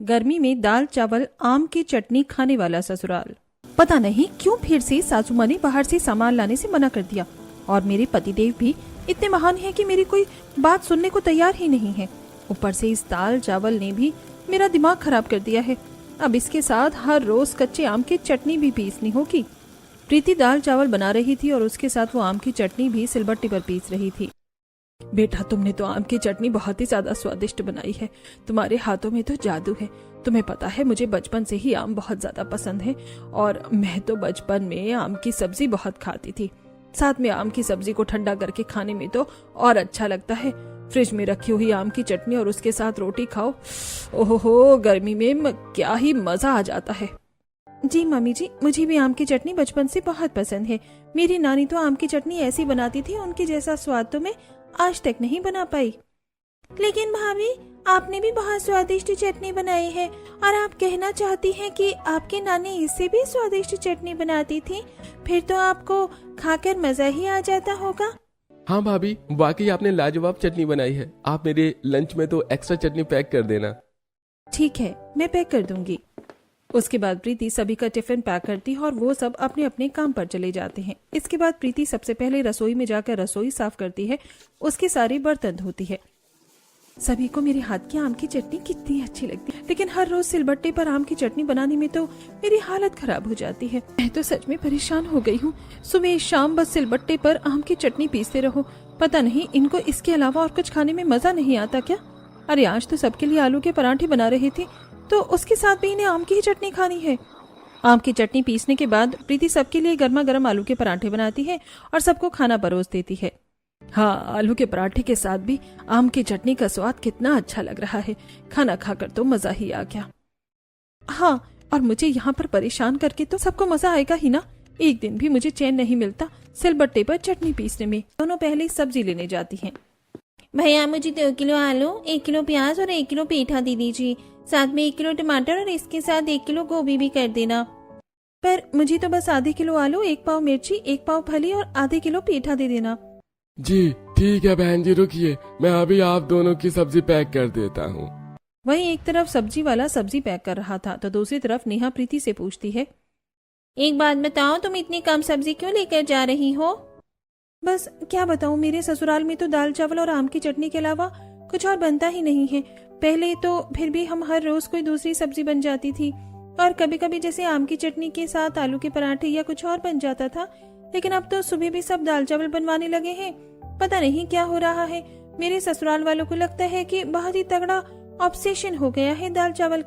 गर्मी में दाल चावल आम की चटनी खाने वाला ससुराल। पता नहीं क्यों फिर से सासू माँ ने बाहर से सामान लाने से मना कर दिया और मेरे पतिदेव भी इतने महान हैं कि मेरी कोई बात सुनने को तैयार ही नहीं है। ऊपर से इस दाल चावल ने भी मेरा दिमाग खराब कर दिया है। अब इसके साथ हर रोज कच्चे आम की चटनी भी पीसनी होगी। प्रीति दाल चावल बना रही थी और उसके साथ वो आम की चटनी भी सिलबट्टे पर पीस रही थी। बेटा, तुमने तो आम की चटनी बहुत ही ज्यादा स्वादिष्ट बनाई है। तुम्हारे हाथों में तो जादू है। तुम्हें पता है मुझे बचपन से ही आम बहुत ज्यादा पसंद है और मैं तो बचपन में आम की सब्जी बहुत खाती थी। साथ में आम की सब्जी को ठंडा करके खाने में तो और अच्छा लगता है। फ्रिज में रखी हुई आम की चटनी और उसके साथ रोटी खाओ, ओहो, गर्मी में क्या ही मजा आ जाता है। जी मम्मी जी, मुझे भी आम की चटनी बचपन से बहुत पसंद है। मेरी नानी तो आम की चटनी ऐसी बनाती थी, उनके जैसा स्वाद तो मैं आज तक नहीं बना पाई। लेकिन भाभी, आपने भी बहुत स्वादिष्ट चटनी बनाई है और आप कहना चाहती हैं कि आपकी नानी इससे भी स्वादिष्ट चटनी बनाती थी। फिर तो आपको खाकर मजा ही आ जाता होगा। हाँ भाभी, वाकई आपने लाजवाब चटनी बनाई है। आप मेरे लंच में तो एक्स्ट्रा चटनी पैक कर देना। ठीक है, मैं पैक कर दूंगी। उसके बाद प्रीति सभी का टिफिन पैक करती है और वो सब अपने अपने काम पर चले जाते हैं। इसके बाद प्रीति सबसे पहले रसोई में जाकर रसोई साफ करती है, उसके सारे बर्तन धोती है। सभी को मेरे हाथ की आम की चटनी कितनी अच्छी लगती है, लेकिन हर रोज सिलबट्टे पर आम की चटनी बनाने में तो मेरी हालत खराब हो जाती है। मैं तो सच में परेशान हो गई हूँ। सुबह शाम बस सिलबट्टे पर आम की चटनी पीसते रहो। पता नहीं इनको इसके अलावा और कुछ खाने में मजा नहीं आता क्या। अरे आज तो सबके लिए आलू के पराठे बना रही थी, तो उसके साथ भी इन्हें आम की ही चटनी खानी है। आम की चटनी पीसने के बाद प्रीति सबके लिए गर्मा गर्म आलू के पराठे बनाती है और सबको खाना परोस देती है। हाँ, आलू के पराठे के साथ भी आम की चटनी का स्वाद कितना अच्छा लग रहा है। खाना खाकर तो मजा ही आ गया। हाँ, और मुझे यहाँ पर परेशान करके तो सबको मजा आएगा ही ना। एक दिन भी मुझे चैन नहीं मिलता सिलबट्टे पर चटनी पीसने में। दोनों पहले सब्जी लेने जाती हैं। भैया, मुझे 2 किलो आलू, 1 किलो प्याज और 1 किलो पेठा दे दीजिए। साथ में 1 किलो टमाटर और इसके साथ 1 किलो गोभी भी कर देना। पर मुझे तो बस आधे किलो आलू, 1 पाव मिर्ची, 1 पाव फली और आधे किलो पेठा दे देना। जी ठीक है बहन जी, रुकिए, मैं अभी आप दोनों की सब्जी पैक कर देता हूँ। वहीं एक तरफ सब्जी वाला सब्जी पैक कर रहा था तो दूसरी तरफ नेहा प्रीति से पूछती है, एक बात बताओ, तुम इतनी कम सब्जी क्यों लेकर जा रही हो? बस क्या बताऊं, मेरे ससुराल में तो दाल चावल और आम की चटनी के अलावा कुछ और बनता ही नहीं है। पहले तो फिर भी हम हर रोज कोई दूसरी सब्जी बन जाती थी और कभी कभी जैसे आम की चटनी के साथ आलू के पराठे या कुछ और बन जाता था। लेकिन अब तो सुबह भी सब दाल चावल बनवाने लगे हैं। पता नहीं क्या हो रहा है। मेरे ससुराल वालों को लगता है कि बहुत ही तगड़ा ऑब्सेशन हो गया है दाल चावल के